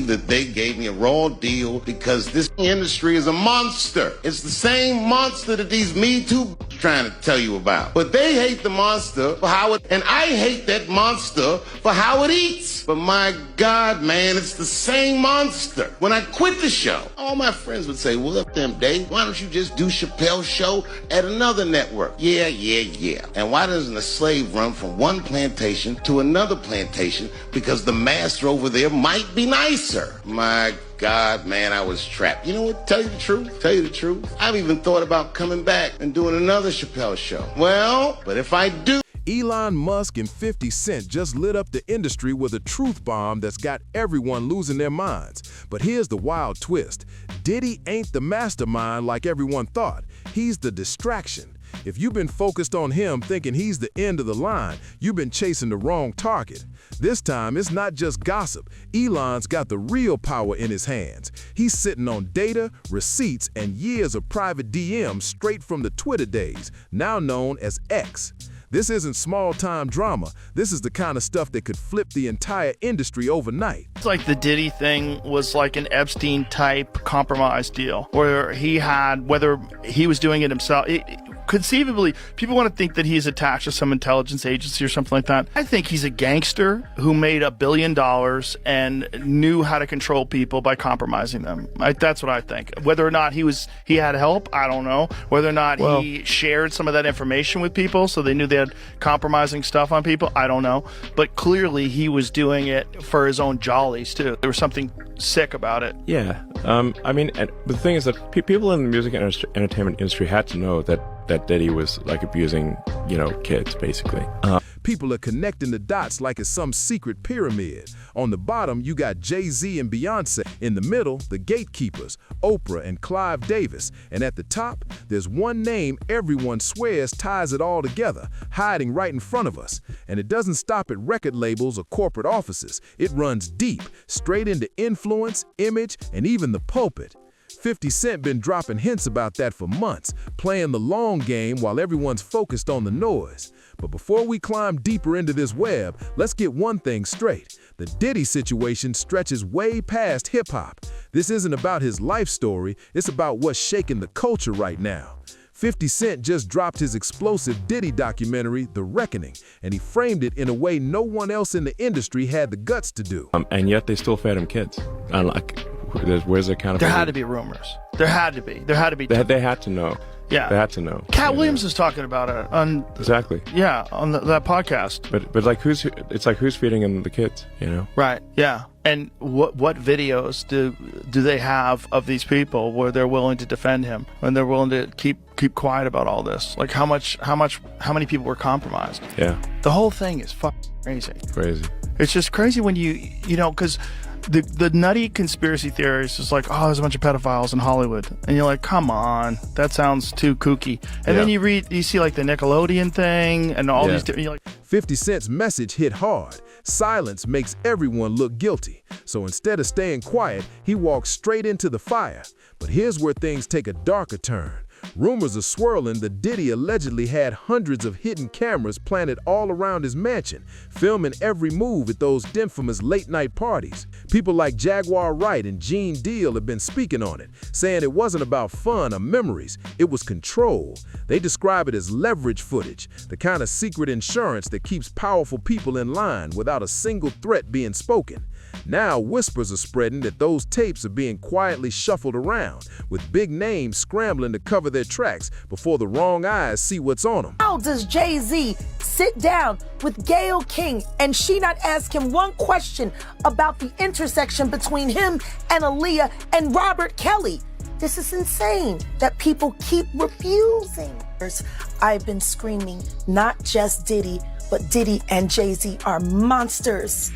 believe that they gave me a raw deal because this industry is a monster. It's the same monster that these Me Too trying to tell you about. But they hate the monster for how it, and I hate that monster for how it eats. But my God, man, it's the same monster. When I quit the show, all my friends would say, well, up them, Dave, why don't you just do Chappelle's show at another network? Yeah. And why doesn't a slave run from one plantation to another plantation? Because the master over there might be nicer. My God, man, I was trapped. You know what? Tell you the truth. I've even thought about coming back and doing another Chappelle show. Well, but if I do... Elon Musk and 50 Cent just lit up the industry with a truth bomb that's got everyone losing their minds. But here's the wild twist. Diddy ain't the mastermind like everyone thought. He's the distraction. If you've been focused on him thinking he's the end of the line, you've been chasing the wrong target. This time, it's not just gossip. Elon's got the real power in his hands. He's sitting on data, receipts, and years of private DMs straight from the Twitter days, now known as X. This isn't small-time drama. This is the kind of stuff that could flip the entire industry overnight. It's like the Diddy thing was like an Epstein-type compromise deal, where he had, whether he was doing it himself, conceivably, people want to think that he's attached to some intelligence agency or something like that. I think he's a gangster who made $1 billion and knew how to control people by compromising them. That's what I think. Whether or not he had help, I don't know. Whether or not he shared some of that information with people so they knew they had compromising stuff on people, I don't know. But clearly he was doing it for his own jollies too. There was something sick about it. Yeah. I mean, the thing is that people in the music and entertainment industry had to know that Diddy was like abusing, kids basically. People are connecting the dots like it's some secret pyramid. On the bottom, you got Jay-Z and Beyonce. In the middle, the gatekeepers, Oprah and Clive Davis. And at the top, there's one name everyone swears ties it all together, hiding right in front of us. And it doesn't stop at record labels or corporate offices. It runs deep, straight into influence, image, and even the pulpit. 50 Cent been dropping hints about that for months, playing the long game while everyone's focused on the noise. But before we climb deeper into this web, let's get one thing straight. The Diddy situation stretches way past hip-hop. This isn't about his life story, it's about what's shaking the culture right now. 50 Cent just dropped his explosive Diddy documentary, The Reckoning, and he framed it in a way no one else in the industry had the guts to do. And yet they still fed him kids. Where's the accountability? There had to be rumors. There had to be. They had to know. Yeah. They had to know. Cat Williams was talking about it on... Exactly. Yeah, on that podcast. But like who's feeding him the kids, Right, yeah. And what videos do they have of these people where they're willing to defend him and they're willing to keep quiet about all this? Like how many people were compromised? Yeah. The whole thing is fucking crazy. Crazy. It's just crazy when because the nutty conspiracy theories is like, oh, there's a bunch of pedophiles in Hollywood. And you're like, come on, that sounds too kooky. And then you see like the Nickelodeon thing and all these different, you're like... 50 Cent's message hit hard. Silence makes everyone look guilty. So instead of staying quiet, he walks straight into the fire. But here's where things take a darker turn. Rumors are swirling that Diddy allegedly had hundreds of hidden cameras planted all around his mansion, filming every move at those infamous late-night parties. People like Jaguar Wright and Gene Deal have been speaking on it, saying it wasn't about fun or memories, it was control. They describe it as leverage footage, the kind of secret insurance that keeps powerful people in line without a single threat being spoken. Now whispers are spreading that those tapes are being quietly shuffled around, with big names scrambling to cover their tracks before the wrong eyes see what's on them. How does Jay-Z sit down with Gayle King and she not ask him one question about the intersection between him and Aaliyah and Robert Kelly? This is insane that people keep refusing. I've been screaming, not just Diddy, but Diddy and Jay-Z are monsters.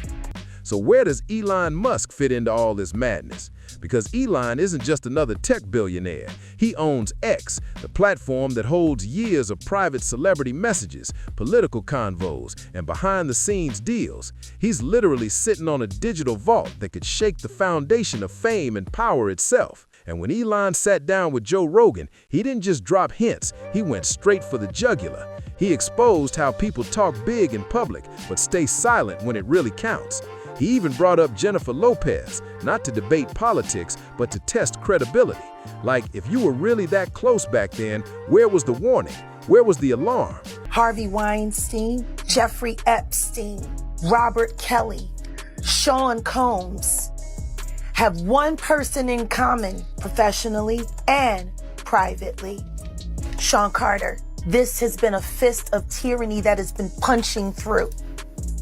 So where does Elon Musk fit into all this madness? Because Elon isn't just another tech billionaire. He owns X, the platform that holds years of private celebrity messages, political convos, and behind-the-scenes deals. He's literally sitting on a digital vault that could shake the foundation of fame and power itself. And when Elon sat down with Joe Rogan, he didn't just drop hints, he went straight for the jugular. He exposed how people talk big in public, but stay silent when it really counts. He even brought up Jennifer Lopez, not to debate politics, but to test credibility. Like, if you were really that close back then, where was the warning? Where was the alarm? Harvey Weinstein, Jeffrey Epstein, Robert Kelly, Sean Combs have one person in common professionally and privately. Sean Carter. This has been a fist of tyranny that has been punching through.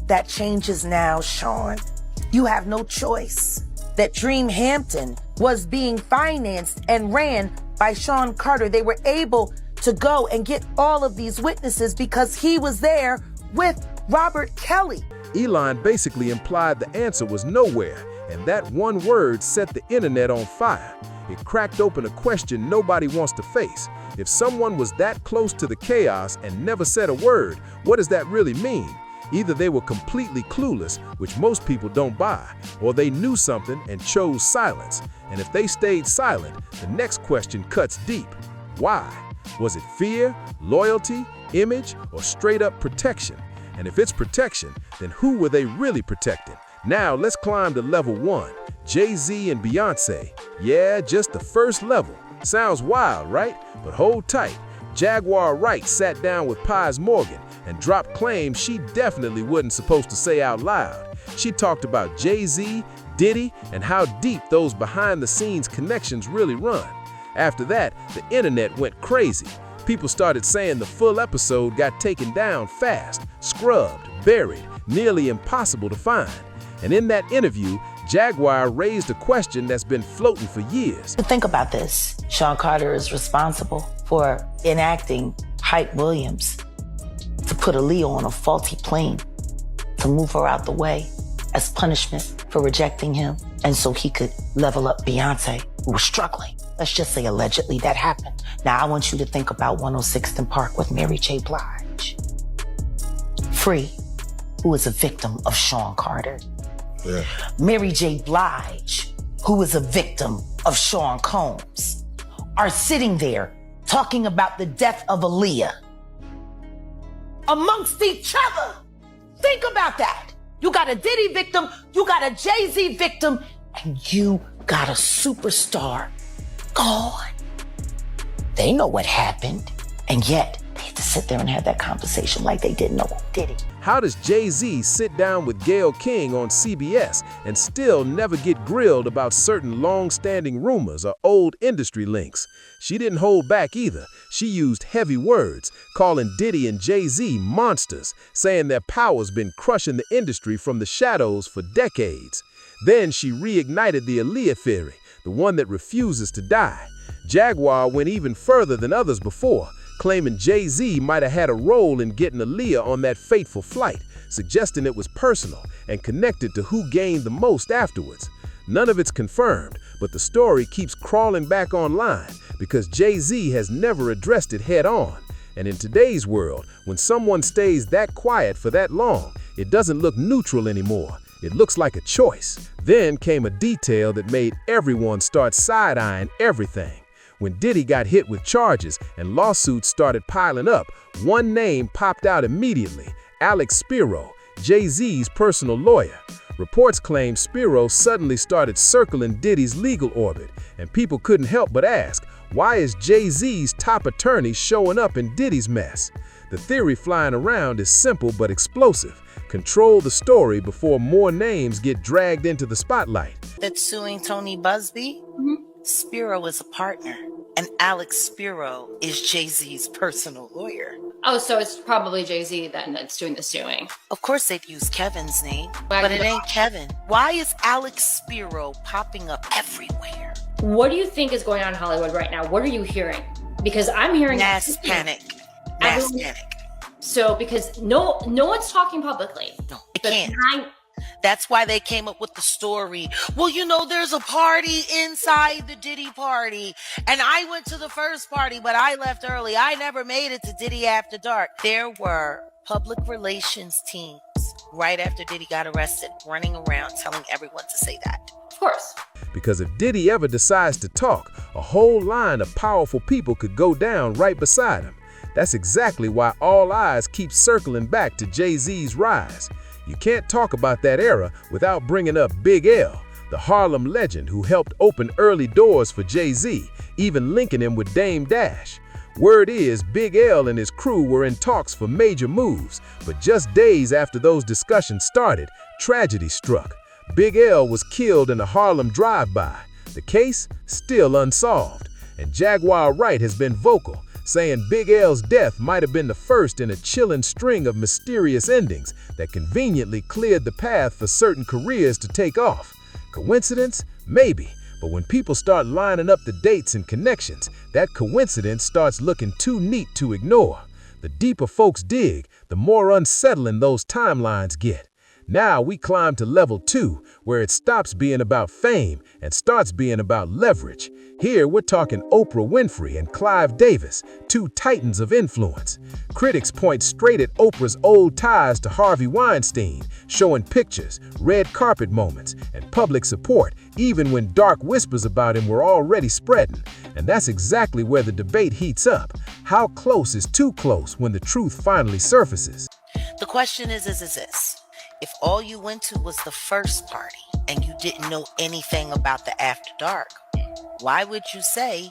That changes now, Sean. You have no choice. That Dream Hampton was being financed and ran by Sean Carter. They were able to go and get all of these witnesses because he was there with Robert Kelly. Elon basically implied the answer was nowhere, and that one word set the internet on fire. It cracked open a question nobody wants to face. If someone was that close to the chaos and never said a word, what does that really mean? Either they were completely clueless, which most people don't buy, or they knew something and chose silence. And if they stayed silent, the next question cuts deep. Why? Was it fear, loyalty, image, or straight up protection? And if it's protection, then who were they really protecting? Now let's climb to level 1, Jay-Z and Beyonce. Yeah, just the first level. Sounds wild, right? But hold tight. Jaguar Wright sat down with Piers Morgan and dropped claims she definitely wasn't supposed to say out loud. She talked about Jay-Z, Diddy, and how deep those behind-the-scenes connections really run. After that, the internet went crazy. People started saying the full episode got taken down fast, scrubbed, buried, nearly impossible to find. And in that interview, Jaguar raised a question that's been floating for years. Think about this. Sean Carter is responsible for enacting Hype Williams to put Aaliyah on a faulty plane, to move her out the way as punishment for rejecting him, and so he could level up Beyonce, who was struggling. Let's just say allegedly that happened. Now I want you to think about 106th and Park with Mary J. Blige. Free, who is a victim of Sean Carter. Yeah. Mary J. Blige, who is a victim of Sean Combs, are sitting there talking about the death of Aaliyah amongst each other. Think about that. You got a Diddy victim, you got a Jay-Z victim, and you got a superstar gone. They know what happened, and yet they had to sit there and have that conversation like they didn't know who did it. How does Jay-Z sit down with Gayle King on CBS and still never get grilled about certain long-standing rumors or old industry links? She didn't hold back either. She used heavy words, calling Diddy and Jay-Z monsters, saying their power's been crushing the industry from the shadows for decades. Then she reignited the Aaliyah theory, the one that refuses to die. Jaguar went even further than others before, claiming Jay-Z might have had a role in getting Aaliyah on that fateful flight, suggesting it was personal and connected to who gained the most afterwards. None of it's confirmed, but the story keeps crawling back online because Jay-Z has never addressed it head on. And in today's world, when someone stays that quiet for that long, it doesn't look neutral anymore. It looks like a choice. Then came a detail that made everyone start side-eyeing everything. When Diddy got hit with charges and lawsuits started piling up, one name popped out immediately: Alex Spiro, Jay-Z's personal lawyer. Reports claim Spiro suddenly started circling Diddy's legal orbit, and people couldn't help but ask, why is Jay-Z's top attorney showing up in Diddy's mess? The theory flying around is simple but explosive. Control the story before more names get dragged into the spotlight. That's suing Tony Busby. Spiro is a partner, and Alex Spiro is Jay-Z's personal lawyer. Oh, so it's probably Jay-Z then that's doing the suing. Of course they'd use Kevin's name, but it ain't Kevin. Why is Alex Spiro popping up everywhere? What do you think is going on in Hollywood right now? What are you hearing? Because I'm hearing Mass panic. Mass panic. So because no one's talking publicly. No, it can't. That's why they came up with the story. Well, you know, there's a party inside the Diddy party, and I went to the first party, but I left early. I never made it to Diddy After Dark. There were public relations teams right after Diddy got arrested running around telling everyone to say that. Of course. Because if Diddy ever decides to talk, a whole line of powerful people could go down right beside him. That's exactly why all eyes keep circling back to Jay-Z's rise. You can't talk about that era without bringing up Big L, the Harlem legend who helped open early doors for Jay-Z, even linking him with Dame Dash. Word is Big L and his crew were in talks for major moves, but just days after those discussions started, tragedy struck. Big L was killed in a Harlem drive-by. The case still unsolved, and Jaguar Wright has been vocal, saying Big L's death might have been the first in a chilling string of mysterious endings that conveniently cleared the path for certain careers to take off. Coincidence? Maybe. But when people start lining up the dates and connections, that coincidence starts looking too neat to ignore. The deeper folks dig, the more unsettling those timelines get. Now we climb to level 2, where it stops being about fame and starts being about leverage. Here we're talking Oprah Winfrey and Clive Davis, two titans of influence. Critics point straight at Oprah's old ties to Harvey Weinstein, showing pictures, red carpet moments, and public support, even when dark whispers about him were already spreading. And that's exactly where the debate heats up. How close is too close when the truth finally surfaces? The question is this. If all you went to was the first party and you didn't know anything about the after dark, why would you say,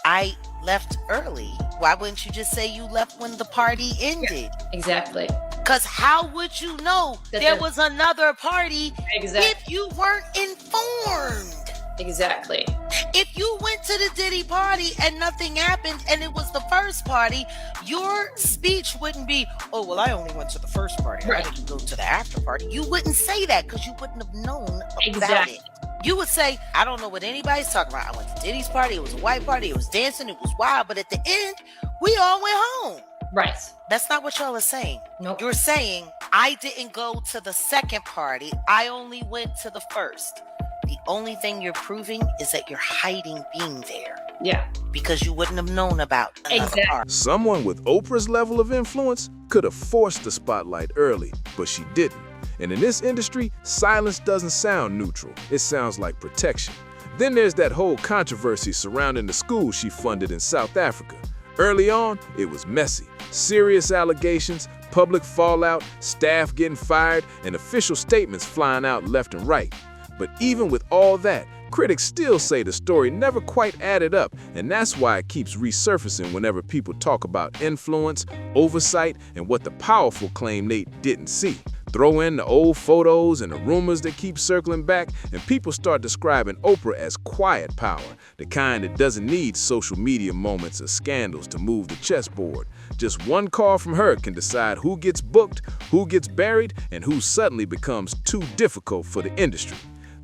I left early? Why wouldn't you just say you left when the party ended? Exactly. Because how would you know there was another party if you weren't informed? Exactly. If you went to the Diddy party and nothing happened and it was the first party, your speech wouldn't be, oh, well, I only went to the first party. Right. I didn't go to the after party. You wouldn't say that because you wouldn't have known about it. You would say, I don't know what anybody's talking about. I went to Diddy's party. It was a white party. It was dancing. It was wild. But at the end, we all went home. Right. That's not what y'all are saying. Nope. You're saying, I didn't go to the second party. I only went to the first. The only thing you're proving is that you're hiding being there. Yeah. Because you wouldn't have known about another part. Someone with Oprah's level of influence could have forced the spotlight early, but she didn't. And in this industry, silence doesn't sound neutral. It sounds like protection. Then there's that whole controversy surrounding the school she funded in South Africa. Early on, it was messy. Serious allegations, public fallout, staff getting fired, and official statements flying out left and right. But even with all that, critics still say the story never quite added up, and that's why it keeps resurfacing whenever people talk about influence, oversight, and what the powerful claim they didn't see. Throw in the old photos and the rumors that keep circling back, and people start describing Oprah as quiet power, the kind that doesn't need social media moments or scandals to move the chessboard. Just one call from her can decide who gets booked, who gets buried, and who suddenly becomes too difficult for the industry.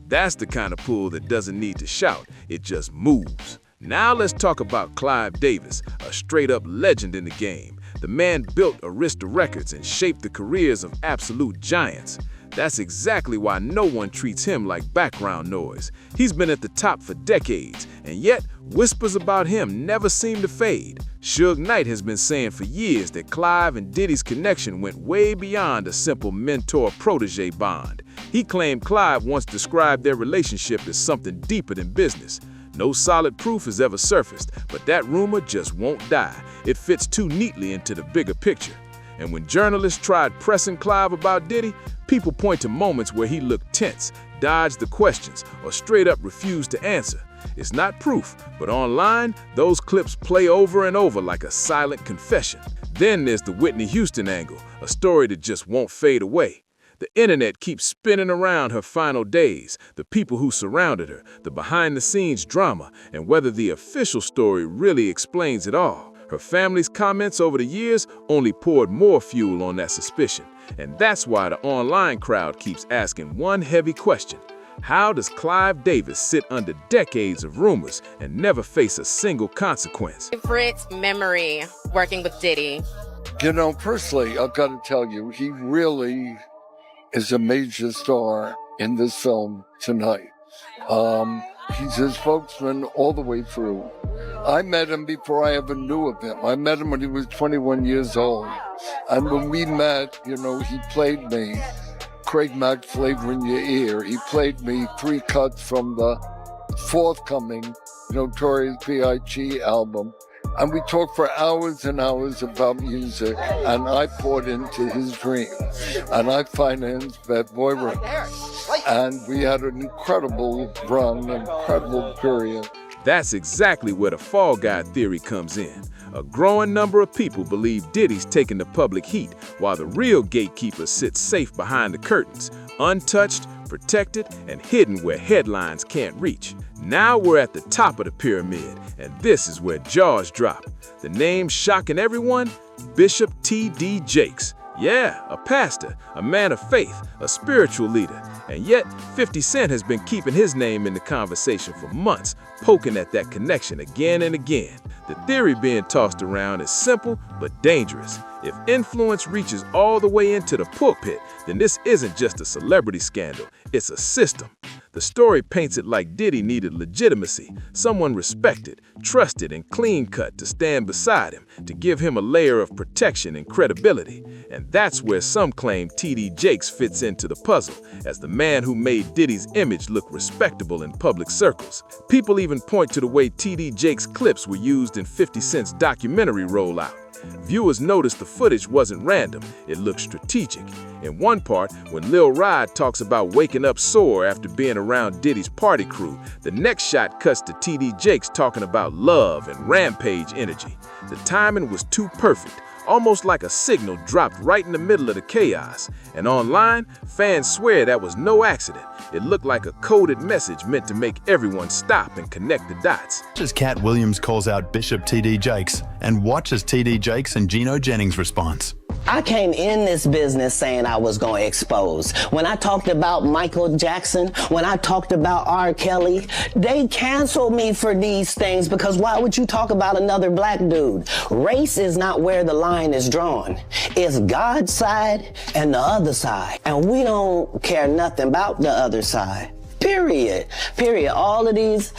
That's the kind of pull that doesn't need to shout, it just moves. Now let's talk about Clive Davis, a straight-up legend in the game. The man built Arista Records and shaped the careers of absolute giants. That's exactly why no one treats him like background noise. He's been at the top for decades, and yet whispers about him never seem to fade. Suge Knight has been saying for years that Clive and Diddy's connection went way beyond a simple mentor-protege bond. He claimed Clive once described their relationship as something deeper than business. No solid proof has ever surfaced, but that rumor just won't die. It fits too neatly into the bigger picture. And when journalists tried pressing Clive about Diddy, people point to moments where he looked tense, dodged the questions, or straight up refused to answer. It's not proof, but online, those clips play over and over like a silent confession. Then there's the Whitney Houston angle, a story that just won't fade away. The internet keeps spinning around her final days, the people who surrounded her, the behind-the-scenes drama, and whether the official story really explains it all. Her family's comments over the years only poured more fuel on that suspicion. And that's why the online crowd keeps asking one heavy question. How does Clive Davis sit under decades of rumors and never face a single consequence? Favorite memory working with Diddy? You know, personally, I've got to tell you, he really is a major star in this film tonight. He's his spokesman all the way through. I met him before I ever knew of him. I met him when he was 21 years old. And when we met, you know, he played me Craig Mack Flavor in Your Ear. He played me 3 cuts from the forthcoming Notorious B.I.G. album. And we talked for hours and hours about music, and I poured into his dream. And I financed Bad Boy Records. And we had an incredible run, an incredible period. That's exactly where the fall guy theory comes in. A growing number of people believe Diddy's taking the public heat, while the real gatekeeper sits safe behind the curtains, untouched, protected, and hidden where headlines can't reach. Now we're at the top of the pyramid, and this is where jaws drop. The name shocking everyone? Bishop T.D. Jakes. Yeah, a pastor, a man of faith, a spiritual leader. And yet, 50 Cent has been keeping his name in the conversation for months, poking at that connection again and again. The theory being tossed around is simple but dangerous. If influence reaches all the way into the pulpit, then this isn't just a celebrity scandal, it's a system. The story paints it like Diddy needed legitimacy, someone respected, trusted, and clean-cut to stand beside him, to give him a layer of protection and credibility. And that's where some claim T.D. Jakes fits into the puzzle, as the man who made Diddy's image look respectable in public circles. People even point to the way T.D. Jakes' clips were used in 50 Cent's documentary rollout. Viewers noticed the footage wasn't random, it looked strategic. In one part, when Lil Rod talks about waking up sore after being around Diddy's party crew, the next shot cuts to T.D. Jakes talking about love and rampage energy. The timing was too perfect, almost like a signal dropped right in the middle of the chaos. And online, fans swear that was no accident. It looked like a coded message meant to make everyone stop and connect the dots. As Cat Williams calls out Bishop T.D. Jakes, and watch as T.D. Jakes and Geno Jennings' response. I came in this business saying I was going to expose. When I talked about Michael Jackson, when I talked about R. Kelly, they canceled me for these things because why would you talk about another black dude? Race is not where the line is drawn. It's God's side and the other side. And we don't care nothing about the other side. Period. All of these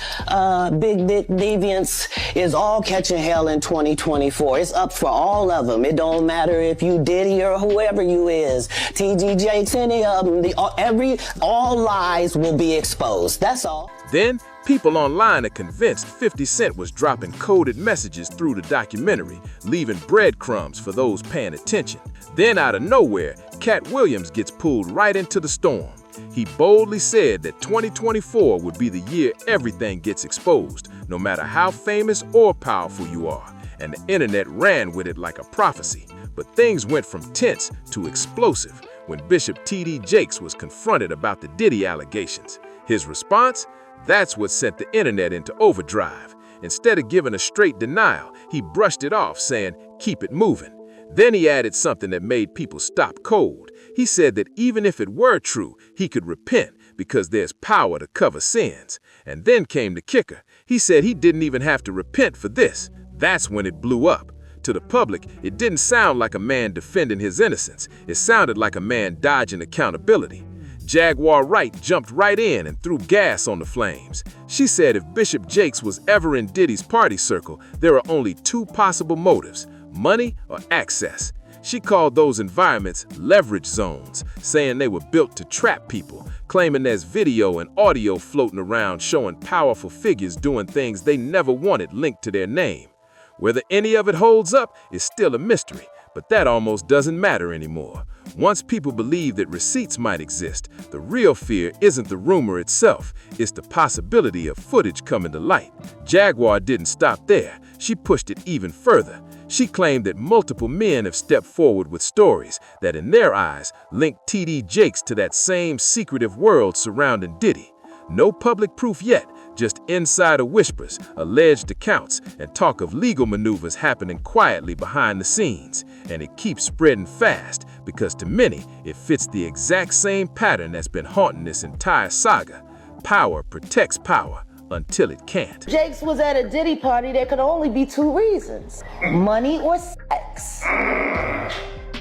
big dick deviants is all catching hell in 2024. It's up for all of them. It don't matter if you Diddy or whoever you is. T.D. Jakes, any of them. All lies will be exposed. That's all. Then, people online are convinced 50 Cent was dropping coded messages through the documentary, leaving breadcrumbs for those paying attention. Then, out of nowhere, Cat Williams gets pulled right into the storm. He boldly said that 2024 would be the year everything gets exposed, no matter how famous or powerful you are. And the internet ran with it like a prophecy. But things went from tense to explosive when Bishop T.D. Jakes was confronted about the Diddy allegations. His response? That's what sent the internet into overdrive. Instead of giving a straight denial, he brushed it off, saying, "Keep it moving." Then he added something that made people stop cold. He said that even if it were true, he could repent because there's power to cover sins. And then came the kicker. He said he didn't even have to repent for this. That's when it blew up. To the public, it didn't sound like a man defending his innocence. It sounded like a man dodging accountability. Jaguar Wright jumped right in and threw gas on the flames. She said if Bishop Jakes was ever in Diddy's party circle, there are only two possible motives: money or access. She called those environments leverage zones, saying they were built to trap people, claiming there's video and audio floating around showing powerful figures doing things they never wanted linked to their name. Whether any of it holds up is still a mystery, but that almost doesn't matter anymore. Once people believe that receipts might exist, the real fear isn't the rumor itself, it's the possibility of footage coming to light. Jaguar didn't stop there. She pushed it even further. She claimed that multiple men have stepped forward with stories that, in their eyes, link T.D. Jakes to that same secretive world surrounding Diddy. No public proof yet, just insider whispers, alleged accounts, and talk of legal maneuvers happening quietly behind the scenes. And it keeps spreading fast because to many, it fits the exact same pattern that's been haunting this entire saga. Power protects power until it can't. Jakes was at a Diddy party. There could only be two reasons: money or sex.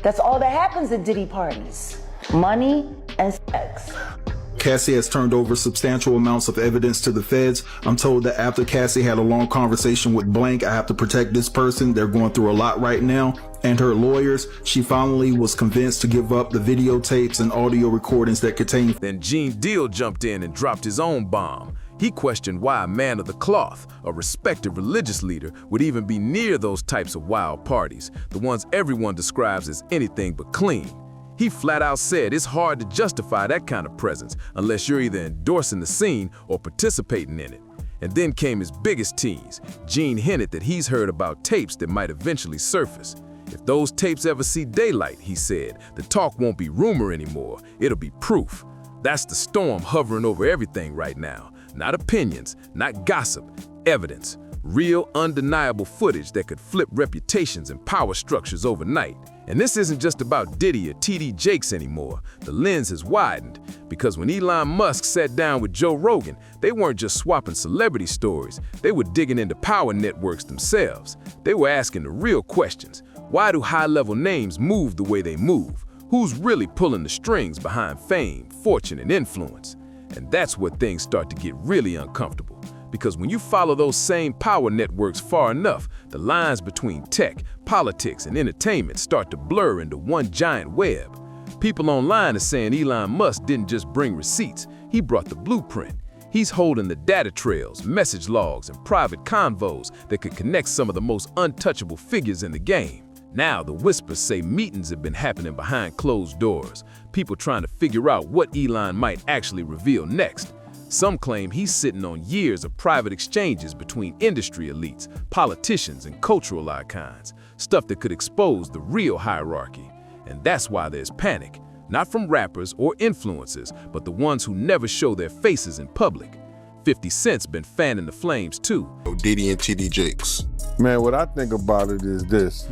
That's all that happens at Diddy parties: money and sex. Cassie has turned over substantial amounts of evidence to the feds. I'm told that after Cassie had a long conversation with Blank, I have to protect this person. They're going through a lot right now. And her lawyers, she finally was convinced to give up the videotapes and audio recordings that contain. Then Gene Deal jumped in and dropped his own bomb. He questioned why a man of the cloth, a respected religious leader, would even be near those types of wild parties, the ones everyone describes as anything but clean. He flat out said it's hard to justify that kind of presence unless you're either endorsing the scene or participating in it. And then came his biggest tease. Gene hinted that he's heard about tapes that might eventually surface. If those tapes ever see daylight, he said, the talk won't be rumor anymore, it'll be proof. That's the storm hovering over everything right now. Not opinions, not gossip, evidence. Real, undeniable footage that could flip reputations and power structures overnight. And this isn't just about Diddy or TD Jakes anymore. The lens has widened, because when Elon Musk sat down with Joe Rogan, they weren't just swapping celebrity stories, they were digging into power networks themselves. They were asking the real questions. Why do high-level names move the way they move? Who's really pulling the strings behind fame, fortune, and influence? And that's where things start to get really uncomfortable. Because when you follow those same power networks far enough, the lines between tech, politics, and entertainment start to blur into one giant web. People online are saying Elon Musk didn't just bring receipts, he brought the blueprint. He's holding the data trails, message logs, and private convos that could connect some of the most untouchable figures in the game. Now, the whispers say meetings have been happening behind closed doors, people trying to figure out what Elon might actually reveal next. Some claim he's sitting on years of private exchanges between industry elites, politicians, and cultural icons, stuff that could expose the real hierarchy. And that's why there's panic, not from rappers or influencers, but the ones who never show their faces in public. 50 Cent's been fanning the flames too. Diddy and TD Jakes. Man, what I think about it is this,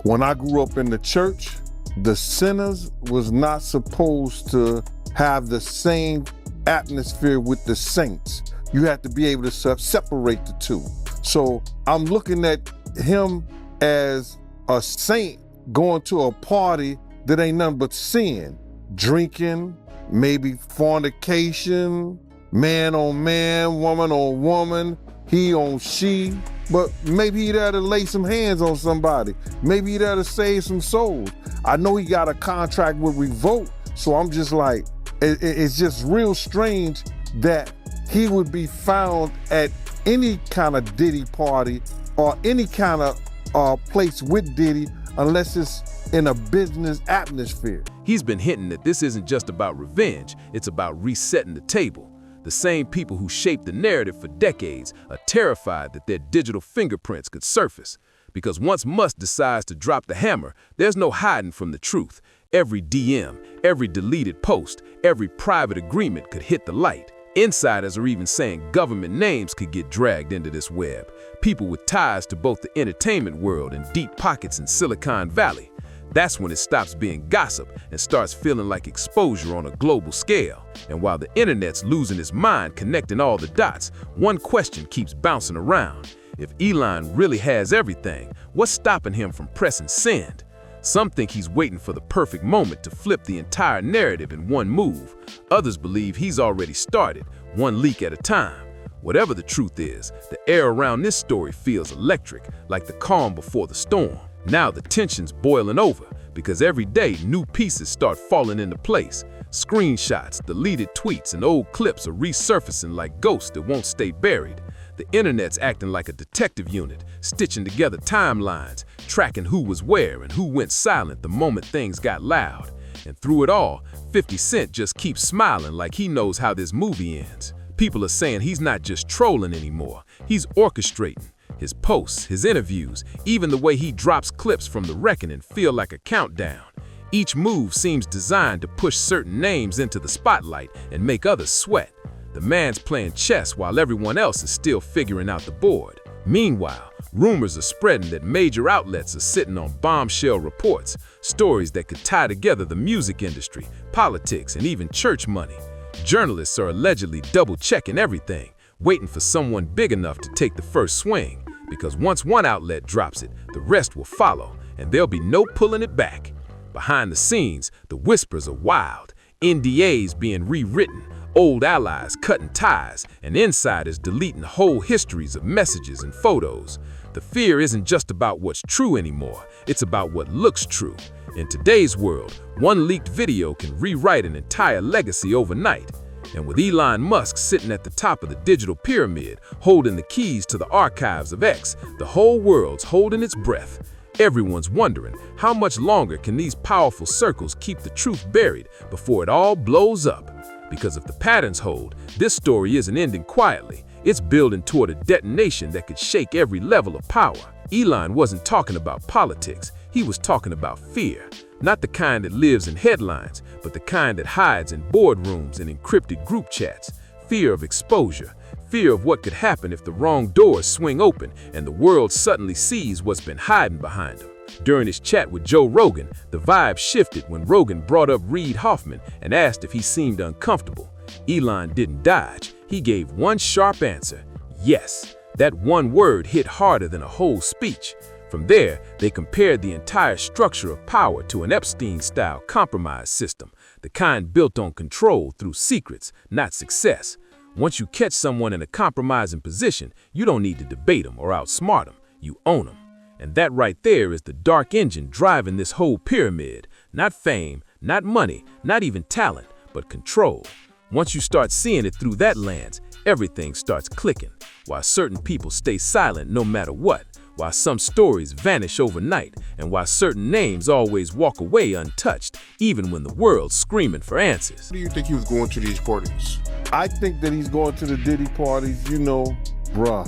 when I grew up in the church, the sinners was not supposed to have the same atmosphere with the saints. You have to be able to separate the two. So I'm looking at him as a saint going to a party that ain't nothing but sin. Drinking, maybe fornication, man on man, woman on woman, he on she. But maybe he'd have to lay some hands on somebody. Maybe he'd have to save some souls. I know he got a contract with Revolt, so I'm just like, it's just real strange that he would be found at any kind of Diddy party or any kind of place with Diddy unless it's in a business atmosphere. He's been hinting that this isn't just about revenge, it's about resetting the table. The same people who shaped the narrative for decades are terrified that their digital fingerprints could surface. Because once Musk decides to drop the hammer, there's no hiding from the truth. Every DM, every deleted post, every private agreement could hit the light. Insiders are even saying government names could get dragged into this web. People with ties to both the entertainment world and deep pockets in Silicon Valley. That's when it stops being gossip and starts feeling like exposure on a global scale. And while the internet's losing its mind connecting all the dots, one question keeps bouncing around. If Elon really has everything, what's stopping him from pressing send? Some think he's waiting for the perfect moment to flip the entire narrative in one move. Others believe he's already started, one leak at a time. Whatever the truth is, the air around this story feels electric, like the calm before the storm. Now the tension's boiling over, because every day new pieces start falling into place. Screenshots, deleted tweets, and old clips are resurfacing like ghosts that won't stay buried. The internet's acting like a detective unit, stitching together timelines, tracking who was where and who went silent the moment things got loud. And through it all, 50 Cent just keeps smiling like he knows how this movie ends. People are saying he's not just trolling anymore, he's orchestrating. His posts, his interviews, even the way he drops clips from The Reckoning feel like a countdown. Each move seems designed to push certain names into the spotlight and make others sweat. The man's playing chess while everyone else is still figuring out the board. Meanwhile, rumors are spreading that major outlets are sitting on bombshell reports, stories that could tie together the music industry, politics, and even church money. Journalists are allegedly double-checking everything, waiting for someone big enough to take the first swing, because once one outlet drops it, the rest will follow, and there'll be no pulling it back. Behind the scenes, the whispers are wild, NDAs being rewritten, old allies cutting ties, and insiders deleting whole histories of messages and photos. The fear isn't just about what's true anymore, it's about what looks true. In today's world, one leaked video can rewrite an entire legacy overnight. And with Elon Musk sitting at the top of the digital pyramid, holding the keys to the archives of X, the whole world's holding its breath. Everyone's wondering, how much longer can these powerful circles keep the truth buried before it all blows up? Because if the patterns hold, this story isn't ending quietly. It's building toward a detonation that could shake every level of power. Elon wasn't talking about politics. He was talking about fear. Not the kind that lives in headlines, but the kind that hides in boardrooms and encrypted group chats. Fear of exposure. Fear of what could happen if the wrong doors swing open and the world suddenly sees what's been hiding behind them. During his chat with Joe Rogan, the vibe shifted when Rogan brought up Reid Hoffman and asked if he seemed uncomfortable. Elon didn't dodge. He gave one sharp answer: yes. That one word hit harder than a whole speech. From there, they compared the entire structure of power to an Epstein-style compromise system, the kind built on control through secrets, not success. Once you catch someone in a compromising position, you don't need to debate them or outsmart them. You own them. And that right there is the dark engine driving this whole pyramid. Not fame, not money, not even talent, but control. Once you start seeing it through that lens, everything starts clicking. Why certain people stay silent no matter what. Why some stories vanish overnight, and why certain names always walk away untouched, even when the world's screaming for answers. What do you think he was going to these parties? I think that he's going to the Diddy parties, bruh.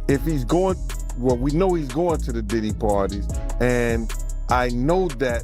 If he's going, well, we know he's going to the Diddy parties, and I know that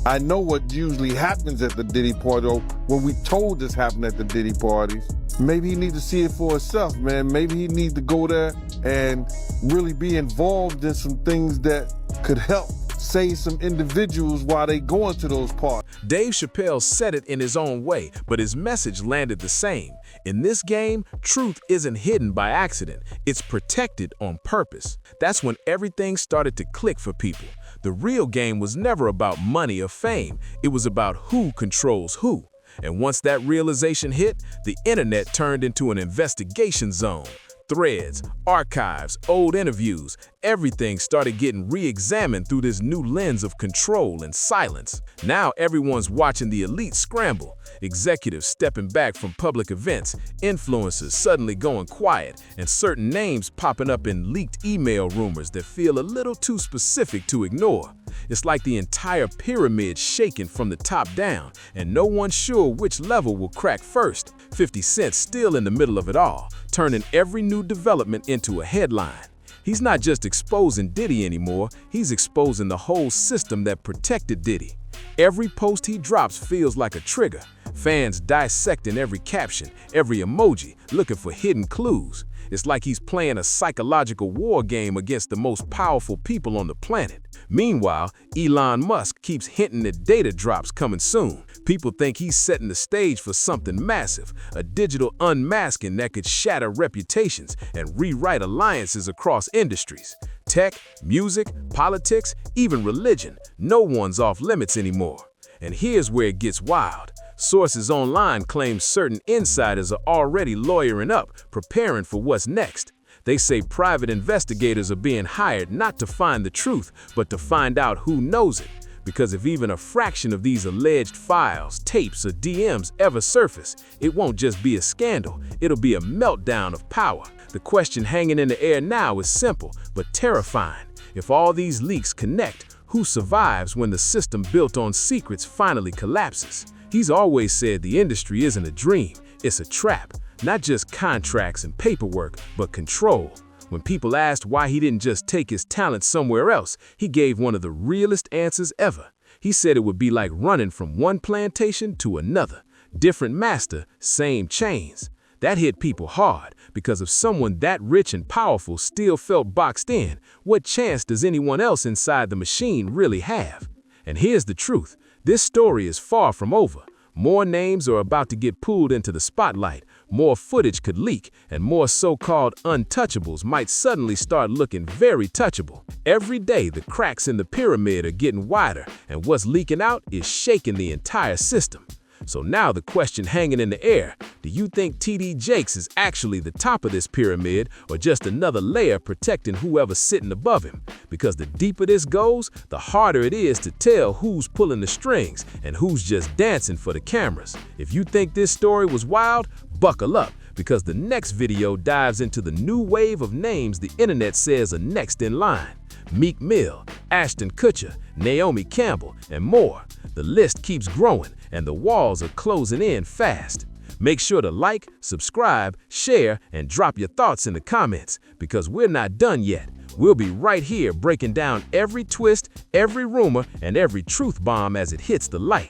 I know what usually happens at the Diddy party, or when we told this happened at the Diddy parties. Maybe he needs to see it for himself, man. Maybe he needs to go there and really be involved in some things that could help save some individuals while they going to those parties. Dave Chappelle said it in his own way, but his message landed the same. In this game, truth isn't hidden by accident. It's protected on purpose. That's when everything started to click for people. The real game was never about money or fame. It was about who controls who. And once that realization hit, the internet turned into an investigation zone. Threads, archives, old interviews, everything started getting re-examined through this new lens of control and silence. Now everyone's watching the elite scramble. Executives stepping back from public events, influencers suddenly going quiet, and certain names popping up in leaked email rumors that feel a little too specific to ignore. It's like the entire pyramid shaking from the top down, and no one's sure which level will crack first. 50 Cent still in the middle of it all, turning every new development into a headline. He's not just exposing Diddy anymore, he's exposing the whole system that protected Diddy. Every post he drops feels like a trigger. Fans dissecting every caption, every emoji, looking for hidden clues. It's like he's playing a psychological war game against the most powerful people on the planet. Meanwhile, Elon Musk keeps hinting at data drops coming soon. People think he's setting the stage for something massive, a digital unmasking that could shatter reputations and rewrite alliances across industries. Tech, music, politics, even religion, no one's off limits anymore. And here's where it gets wild. Sources online claim certain insiders are already lawyering up, preparing for what's next. They say private investigators are being hired not to find the truth, but to find out who knows it. Because if even a fraction of these alleged files, tapes, or DMs ever surface, it won't just be a scandal, it'll be a meltdown of power. The question hanging in the air now is simple, but terrifying. If all these leaks connect, who survives when the system built on secrets finally collapses? He's always said the industry isn't a dream, it's a trap. Not just contracts and paperwork, but control. When people asked why he didn't just take his talent somewhere else, he gave one of the realest answers ever. He said it would be like running from one plantation to another. Different master, same chains. That hit people hard, because if someone that rich and powerful still felt boxed in, what chance does anyone else inside the machine really have? And here's the truth. This story is far from over. More names are about to get pulled into the spotlight, more footage could leak, and more so-called untouchables might suddenly start looking very touchable. Every day, the cracks in the pyramid are getting wider, and what's leaking out is shaking the entire system. So now the question hanging in the air, Do you think TD Jakes is actually the top of this pyramid or just another layer protecting whoever's sitting above him? Because the deeper this goes, the harder it is to tell who's pulling the strings and who's just dancing for the cameras. If you think this story was wild, buckle up, because the next video dives into the new wave of names the internet says are next in line. Meek Mill, Ashton Kutcher, Naomi Campbell, and more. The list keeps growing and the walls are closing in fast. Make sure to like, subscribe, share, and drop your thoughts in the comments, because we're not done yet. We'll be right here breaking down every twist, every rumor, and every truth bomb as it hits the light.